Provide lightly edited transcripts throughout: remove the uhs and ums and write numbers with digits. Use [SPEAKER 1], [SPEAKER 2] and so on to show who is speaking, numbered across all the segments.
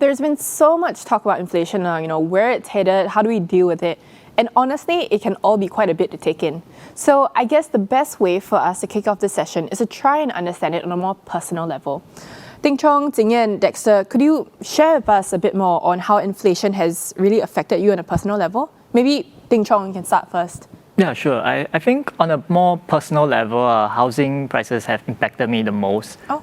[SPEAKER 1] There's been so much talk about inflation now, where it's headed, how do we deal with it? And honestly, it can all be quite a bit to take in. So I guess the best way for us to kick off this session is to try and understand it on a more personal level. Ting Chong, Ting Yen, Dexter, could you share with us a bit more on how inflation has really affected you on a personal level? Maybe Ting Chong, you can start first.
[SPEAKER 2] Yeah, sure. I think on a more personal level, housing prices have impacted me the most.
[SPEAKER 1] Oh.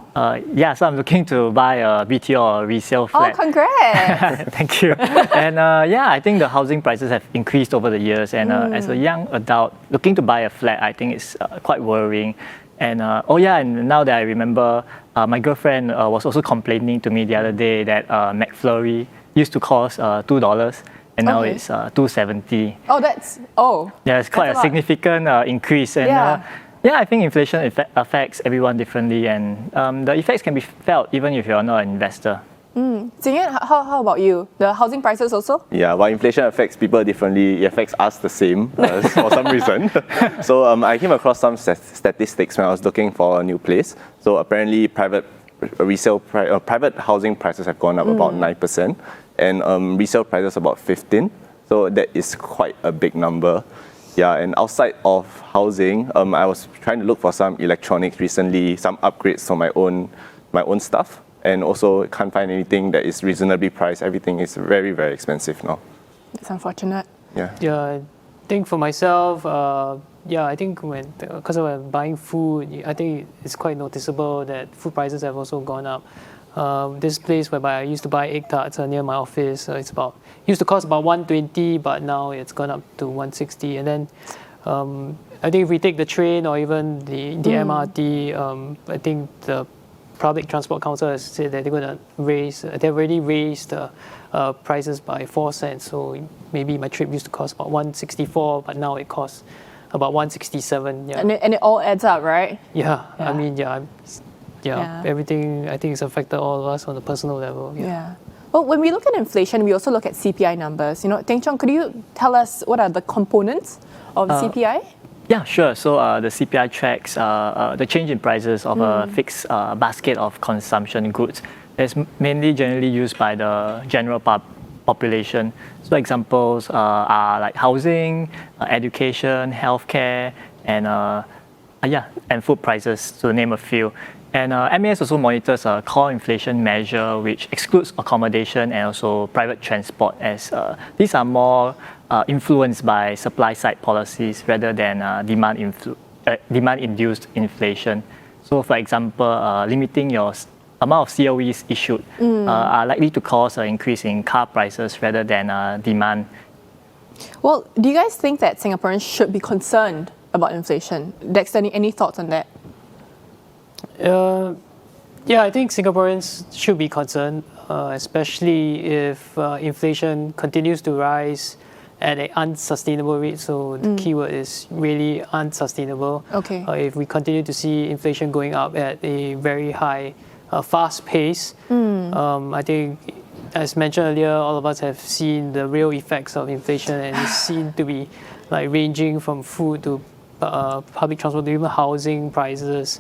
[SPEAKER 2] So I'm looking to buy a BTO or a resale flat.
[SPEAKER 1] Oh, congrats!
[SPEAKER 2] Thank you. And I think the housing prices have increased over the years. And as a young adult looking to buy a flat, I think it's quite worrying. And and now that I remember, my girlfriend was also complaining to me the other day that McFlurry used to cost $2. And now it's $2.70.
[SPEAKER 1] Yeah,
[SPEAKER 2] it's quite a significant increase. And I think inflation affects everyone differently, and the effects can be felt even if you're not an investor.
[SPEAKER 1] Zingyan, how about you? The housing prices also?
[SPEAKER 3] Yeah, while inflation affects people differently, it affects us the same for some reason. So I came across some statistics when I was looking for a new place. So apparently private housing prices have gone up about 9%, and resale prices about 15%. So that is quite a big number. Yeah, and outside of housing, I was trying to look for some electronics recently, some upgrades for my own stuff, and also can't find anything that is reasonably priced. Everything is very, very expensive now.
[SPEAKER 1] It's unfortunate.
[SPEAKER 4] Yeah, I think for myself, I think because of buying food, I think it's quite noticeable that food prices have also gone up. This place whereby I used to buy egg tarts near my office, used to cost about $120, but now it's gone up to $160. And then I think if we take the train or even the MRT, I think the Public Transport Council has said that they've already raised prices by 4 cents. So maybe my trip used to cost about $164, but now it costs about $167. Yeah.
[SPEAKER 1] And it all adds up, right?
[SPEAKER 4] Yeah. I mean, everything I think is affected all of us on a personal level.
[SPEAKER 1] Yeah. Well, when we look at inflation, we also look at CPI numbers. Ting Chong, could you tell us what are the components of the CPI?
[SPEAKER 2] Yeah, sure. So the CPI tracks the change in prices of a fixed basket of consumption goods. It's mainly generally used by the general population. So examples are like housing, education, healthcare, and food prices, to name a few. And MAS also monitors a core inflation measure, which excludes accommodation and also private transport, as these are more influenced by supply-side policies rather than demand-induced inflation. So, for example, limiting your amount of COEs issued are likely to cause an increase in car prices rather than demand.
[SPEAKER 1] Well, do you guys think that Singaporeans should be concerned about inflation? Dexter, any thoughts on that?
[SPEAKER 4] I think Singaporeans should be concerned, especially if inflation continues to rise at an unsustainable rate. So the keyword is really unsustainable.
[SPEAKER 1] Okay.
[SPEAKER 4] If we continue to see inflation going up at a very high, fast pace, I think, as mentioned earlier, all of us have seen the real effects of inflation, and it's seen to be ranging from food to public transport to even housing prices.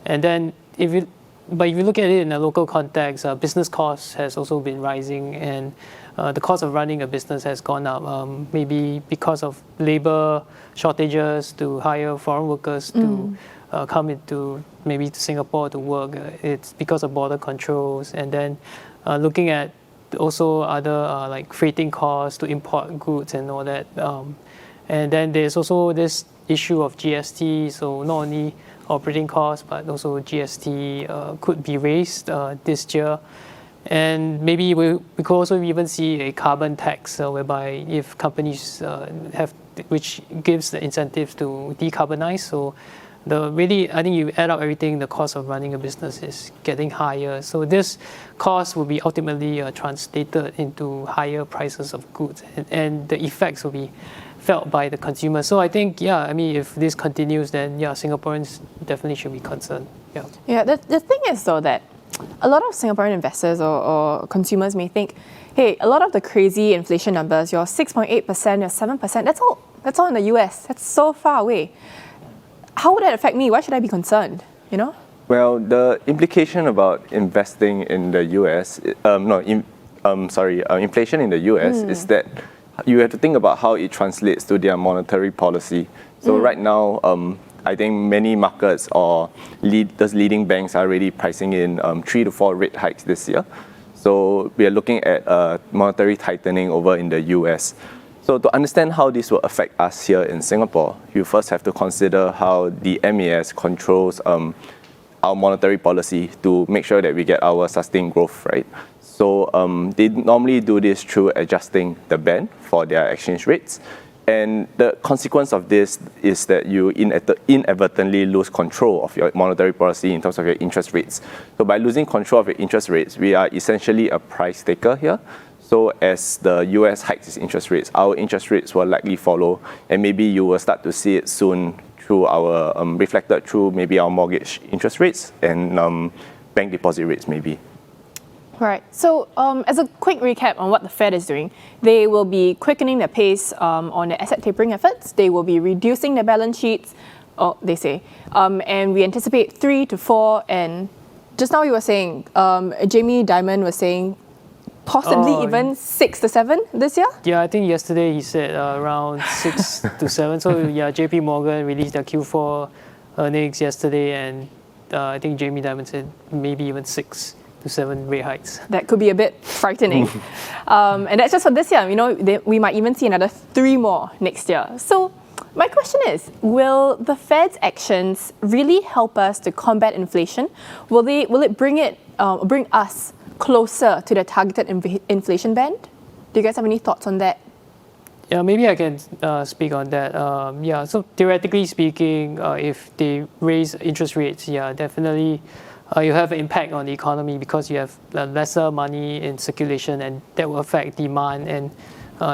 [SPEAKER 4] And then if you look at it in a local context, business costs has also been rising, and the cost of running a business has gone up, maybe because of labor shortages to hire foreign workers to come into maybe to Singapore to work. It's because of border controls, and then looking at also other like freighting costs to import goods and all that. And then there's also this issue of GST, so not only operating costs, but also GST could be raised this year. And maybe we could also even see a carbon tax, whereby if companies which gives the incentives to decarbonize. So I think you add up everything, the cost of running a business is getting higher. So this cost will be ultimately translated into higher prices of goods, and the effects will be felt by the consumer. So I think, if this continues, then Singaporeans definitely should be concerned.
[SPEAKER 1] Yeah, the thing is though that a lot of Singaporean investors or consumers may think, hey, a lot of the crazy inflation numbers, your 6.8%, your 7%, that's all in the US. That's so far away. How would that affect me? Why should I be concerned?
[SPEAKER 3] Well, the implication about investing in the US, inflation in the US is that you have to think about how it translates to their monetary policy. So right now, I think many markets or those leading banks are already pricing in 3 to 4 rate hikes this year. So we are looking at monetary tightening over in the US. So to understand how this will affect us here in Singapore, you first have to consider how the MAS controls our monetary policy to make sure that we get our sustained growth, right? So they normally do this through adjusting the band for their exchange rates. And the consequence of this is that you inadvertently lose control of your monetary policy in terms of your interest rates. So by losing control of your interest rates, we are essentially a price taker here. So as the US hikes its interest rates, our interest rates will likely follow, and maybe you will start to see it soon through our reflected through maybe our mortgage interest rates and bank deposit rates maybe.
[SPEAKER 1] Right. So as a quick recap on what the Fed is doing, they will be quickening their pace on the asset tapering efforts. They will be reducing their balance sheets, they say. And we anticipate 3 to 4. And just now you were saying, Jamie Dimon was saying possibly even 6 to 7 this year?
[SPEAKER 4] Yeah, I think yesterday he said around 6 to 7. So yeah, JP Morgan released their Q4 earnings yesterday, and I think Jamie Dimon said maybe even 6 to 7 rate hikes.
[SPEAKER 1] That could be a bit frightening. And that's just for this year. We might even see another 3 more next year. So my question is, will the Fed's actions really help us to combat inflation? Will it bring us closer to the targeted inflation band? Do you guys have any thoughts on that?
[SPEAKER 4] Yeah, maybe I can speak on that. So theoretically speaking, if they raise interest rates, definitely you have an impact on the economy because you have lesser money in circulation, and that will affect demand, and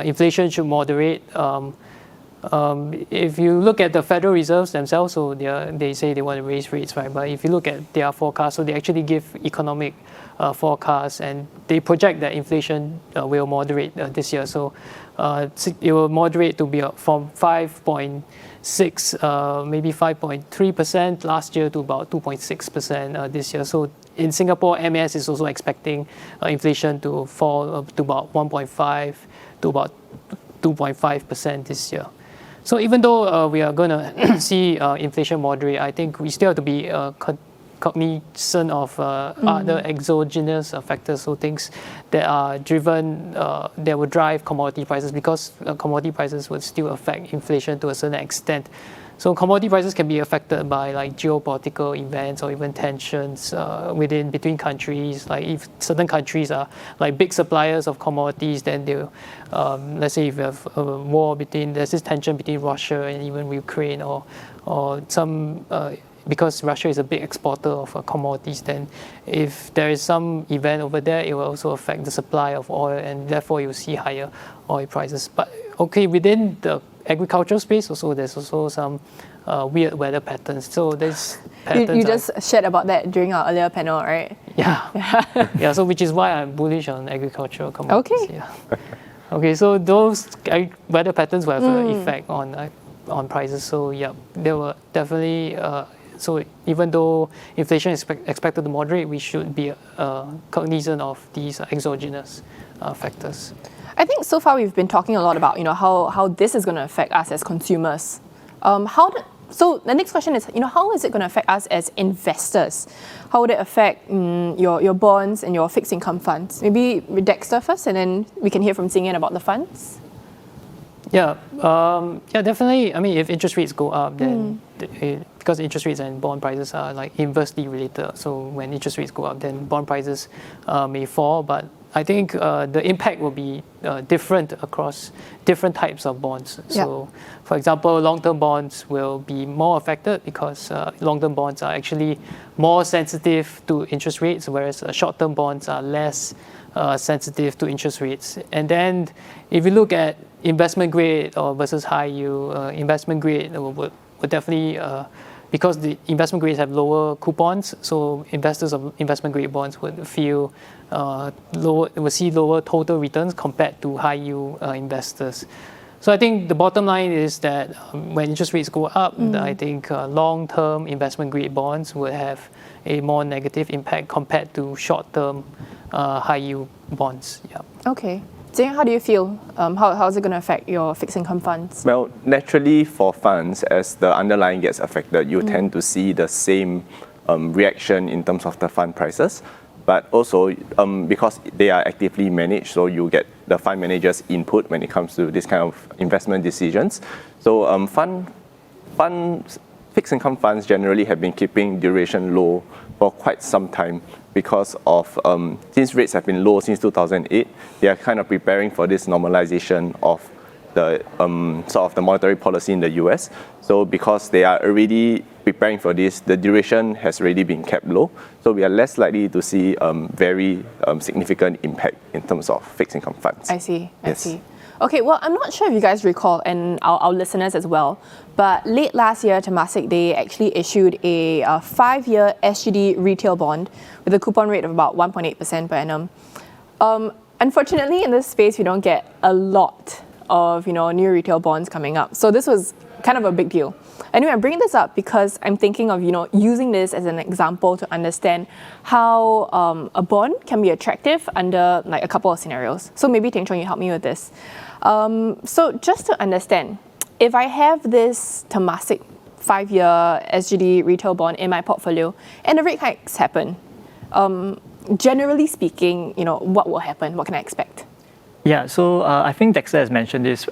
[SPEAKER 4] inflation should moderate. If you look at the Federal Reserves themselves, so they say they want to raise rates, right? But if you look at their forecast, so they actually give economic forecasts, and they project that inflation will moderate this year. So it will moderate to be from 5.6, maybe 5.3% last year to about 2.6% this year. So in Singapore, MAS is also expecting inflation to fall to about 1.5 to about 2.5% this year. So even though we are going to see inflation moderate, I think we still have to be cognizant of other exogenous factors, so things that are driven, that will drive commodity prices, because commodity prices would still affect inflation to a certain extent. So commodity prices can be affected by like geopolitical events or even tensions between countries. Like if certain countries are like big suppliers of commodities, then they, let's say if you have a war there's this tension between Russia and even Ukraine, or some because Russia is a big exporter of commodities, then if there is some event over there, it will also affect the supply of oil, and therefore you'll see higher oil prices. But okay, within the agricultural space also, there's also some weird weather patterns. So there's patterns.
[SPEAKER 1] You just shared about that during our earlier panel, right?
[SPEAKER 4] Yeah. Yeah, so which is why I'm bullish on agricultural commodities.
[SPEAKER 1] Okay.
[SPEAKER 4] Yeah. Okay, so those weather patterns will have an effect on prices. So yeah, they will definitely. So even though inflation is expected to moderate, we should be cognizant of these exogenous factors.
[SPEAKER 1] I think so far we've been talking a lot about how this is going to affect us as consumers. So the next question is, how is it going to affect us as investors? How would it affect your bonds and your fixed income funds? Maybe Dexter first, and then we can hear from Xing about the funds.
[SPEAKER 4] Yeah, definitely. I mean, if interest rates go up, then because interest rates and bond prices are like inversely related. So when interest rates go up, then bond prices may fall. But I think the impact will be different across different types of bonds. So, for example, long-term bonds will be more affected because long-term bonds are actually more sensitive to interest rates, whereas short-term bonds are less sensitive to interest rates. And then if you look at investment grade or versus high yield, investment grade would definitely, because the investment grades have lower coupons, so investors of investment grade bonds would feel will see lower total returns compared to high yield investors. So I think the bottom line is that when interest rates go up, I think long-term investment grade bonds will have a more negative impact compared to short-term high yield bonds. Yeah.
[SPEAKER 1] Okay. Jing, how do you feel? How's it going to affect your fixed income funds?
[SPEAKER 3] Well, naturally for funds, as the underlying gets affected, you tend to see the same reaction in terms of the fund prices. But also because they are actively managed, so you get the fund manager's input when it comes to this kind of investment decisions. So fixed income funds generally have been keeping duration low for quite some time because of since rates have been low since 2008, they are kind of preparing for this normalization of the sort of the monetary policy in the US. So because they are already preparing for this, the duration has already been kept low. So we are less likely to see very significant impact in terms of fixed income funds.
[SPEAKER 1] I see. Okay, well, I'm not sure if you guys recall, and our listeners as well, but late last year, Temasek, they actually issued a 5-year SGD retail bond with a coupon rate of about 1.8% per annum. Unfortunately, in this space, we don't get a lot of new retail bonds coming up. So this was kind of a big deal. Anyway, I'm bringing this up because I'm thinking of using this as an example to understand how a bond can be attractive under like a couple of scenarios. So maybe Teng Chong, you help me with this. So just to understand, if I have this Temasek 5-year SGD retail bond in my portfolio and the rate hikes happen, generally speaking, what will happen? What can I expect?
[SPEAKER 2] Yeah, so I think Dexter has mentioned this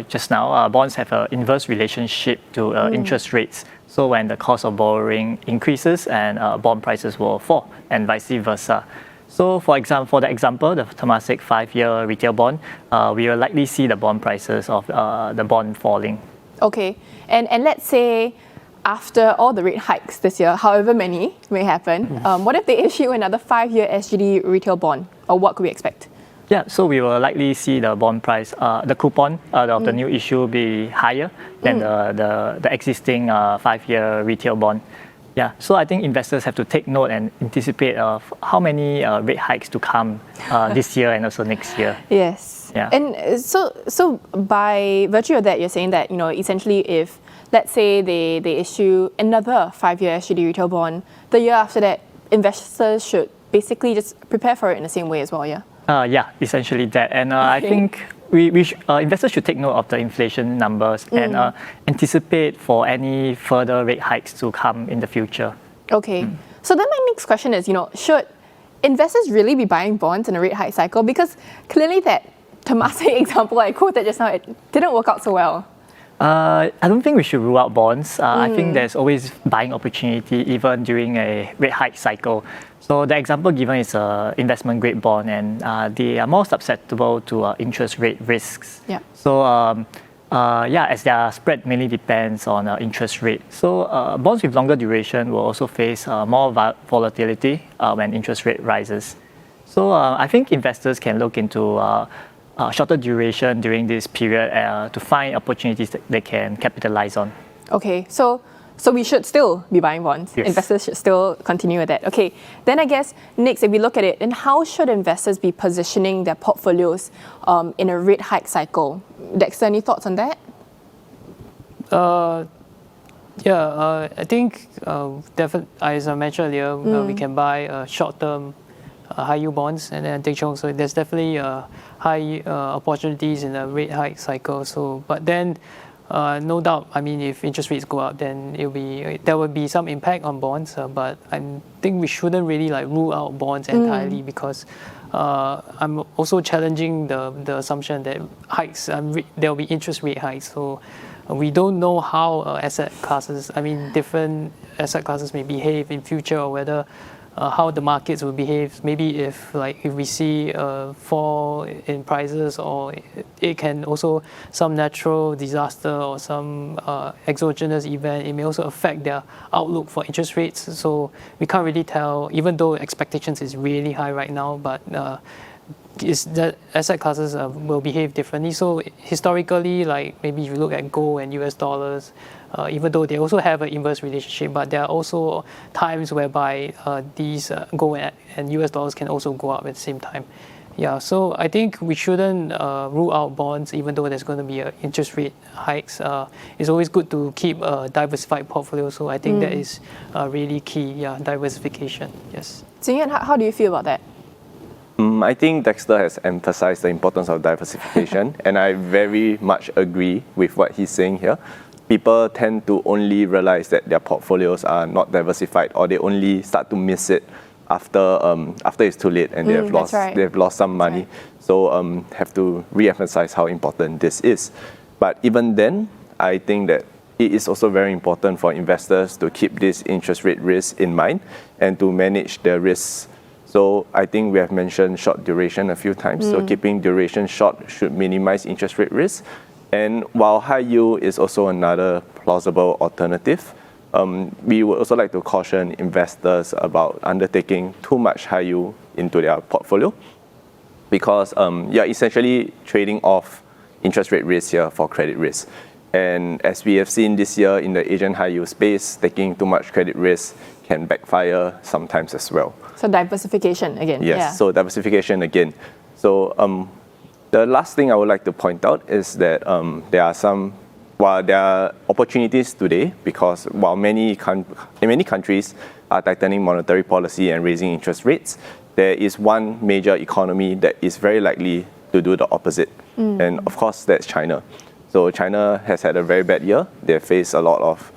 [SPEAKER 2] just now. Bonds have an inverse relationship to interest rates. So when the cost of borrowing increases and bond prices will fall and vice versa. So for example, the Temasek 5-year retail bond, we will likely see the bond prices of the bond falling.
[SPEAKER 1] Okay, and let's say after all the rate hikes this year, however many may happen, what if they issue another 5-year SGD retail bond, or what could we expect?
[SPEAKER 2] Yeah, so we will likely see the bond price, the coupon of the new issue be higher than the existing 5-year retail bond. Yeah, so I think investors have to take note and anticipate of how many rate hikes to come this year and also next year.
[SPEAKER 1] Yes.
[SPEAKER 2] Yeah.
[SPEAKER 1] And so by virtue of that, you're saying that essentially if let's say they issue another 5-year SGD retail bond, the year after that, investors should basically just prepare for it in the same way as well. Yeah.
[SPEAKER 2] Yeah, essentially that. And I think investors should take note of the inflation numbers and anticipate for any further rate hikes to come in the future.
[SPEAKER 1] Okay. So then my next question is, should investors really be buying bonds in a rate hike cycle? Because clearly that Temasek example I quoted just now, it didn't work out so well.
[SPEAKER 2] I don't think we should rule out bonds. I think there's always buying opportunity even during a rate hike cycle. So the example given is an investment grade bond, and they are more susceptible to interest rate risks.
[SPEAKER 1] Yeah.
[SPEAKER 2] So as their spread mainly depends on interest rate. So bonds with longer duration will also face more volatility when interest rate rises. So I think investors can look into shorter duration during this period to find opportunities that they can capitalize on.
[SPEAKER 1] Okay, so we should still be buying bonds.
[SPEAKER 2] Yes.
[SPEAKER 1] Investors should still continue with that. Okay, then I guess next, if we look at it, then how should investors be positioning their portfolios in a rate hike cycle? Dexter, any thoughts on that?
[SPEAKER 4] I think as I mentioned earlier, we can buy short-term high yield bonds, and then Teng Chong. So there's definitely high opportunities in the rate hike cycle. So, but then no doubt, I mean, if interest rates go up, then there will be some impact on bonds. But I think we shouldn't really rule out bonds entirely because I'm also challenging the assumption that hikes, there will be interest rate hikes. So we don't know how different asset classes may behave in future, or whether how the markets will behave. Maybe if we see a fall in prices, or it can also some natural disaster or some exogenous event, it may also affect their outlook for interest rates. So we can't really tell, even though expectations is really high right now, but is that asset classes will behave differently. So historically, maybe if you look at gold and US dollars, even though they also have an inverse relationship, but there are also times whereby these gold and US dollars can also go up at the same time. Yeah, so I think we shouldn't rule out bonds, even though there's going to be interest rate hikes. It's always good to keep a diversified portfolio. So I think that is really key. Yeah, diversification. Yes.
[SPEAKER 1] Jingyan, how do you feel about that?
[SPEAKER 3] I think Dexter has emphasized the importance of diversification, and I very much agree with what he's saying here. People tend to only realize that their portfolios are not diversified, or they only start to miss it after it's too late and they've lost some money.
[SPEAKER 1] Right.
[SPEAKER 3] So have to re-emphasize how important this is. But even then, I think that it is also very important for investors to keep this interest rate risk in mind and to manage the risks. So I think we have mentioned short duration a few times. So keeping duration short should minimize interest rate risk. And while high yield is also another plausible alternative, we would also like to caution investors about undertaking too much high yield into their portfolio, because you're essentially trading off interest rate risk here for credit risk. And as we have seen this year in the Asian high yield space, taking too much credit risk can backfire sometimes as well.
[SPEAKER 1] So diversification again.
[SPEAKER 3] Yes,
[SPEAKER 1] Yeah.
[SPEAKER 3] so diversification again. So the last thing I would like to point out is that while there are opportunities today, because while in many countries are tightening monetary policy and raising interest rates, there is one major economy that is very likely to do the opposite. And of course, that's China. So China has had a very bad year. They have faced a lot of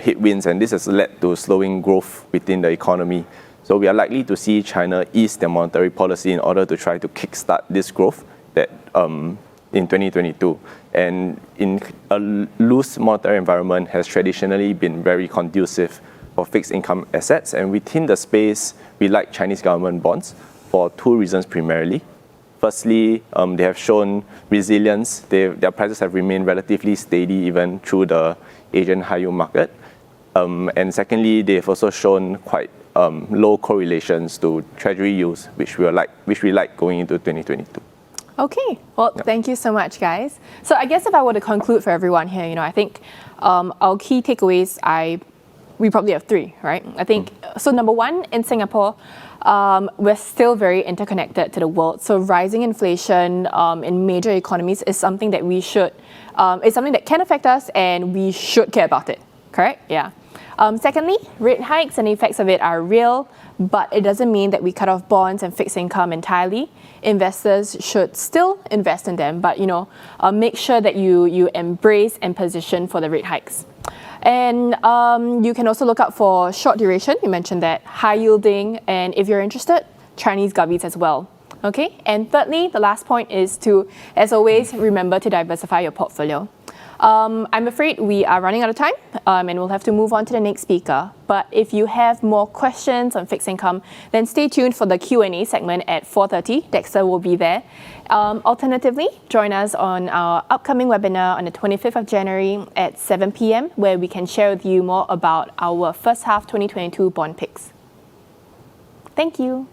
[SPEAKER 3] headwinds, and this has led to slowing growth within the economy. So we are likely to see China ease their monetary policy in order to try to kickstart this growth that in 2022. And in a loose monetary environment has traditionally been very conducive for fixed income assets. And within the space, we like Chinese government bonds for two reasons primarily. Firstly, they have shown resilience. Their prices have remained relatively steady even through the Asian high yield market. And secondly, they've also shown quite low correlations to treasury yields, which we like going into 2022.
[SPEAKER 1] Okay, well, thank you so much, guys. So I guess if I were to conclude for everyone here, I think our key takeaways, we probably have three, right? I think, so number one, in Singapore, we're still very interconnected to the world. So rising inflation in major economies is something that it's something that can affect us, and we should care about it, correct? Yeah. Secondly, rate hikes and the effects of it are real, but it doesn't mean that we cut off bonds and fixed income entirely. Investors should still invest in them, but make sure that you embrace and position for the rate hikes. And you can also look out for short duration. You mentioned that, high yielding, and if you're interested, Chinese govies as well. Okay, and thirdly, the last point is to, as always, remember to diversify your portfolio. I'm afraid we are running out of time, and we'll have to move on to the next speaker. But if you have more questions on fixed income, then stay tuned for the Q&A segment at 4:30. Dexter will be there. Alternatively, join us on our upcoming webinar on the 25th of January at 7 p.m, where we can share with you more about our first half 2022 bond picks. Thank you.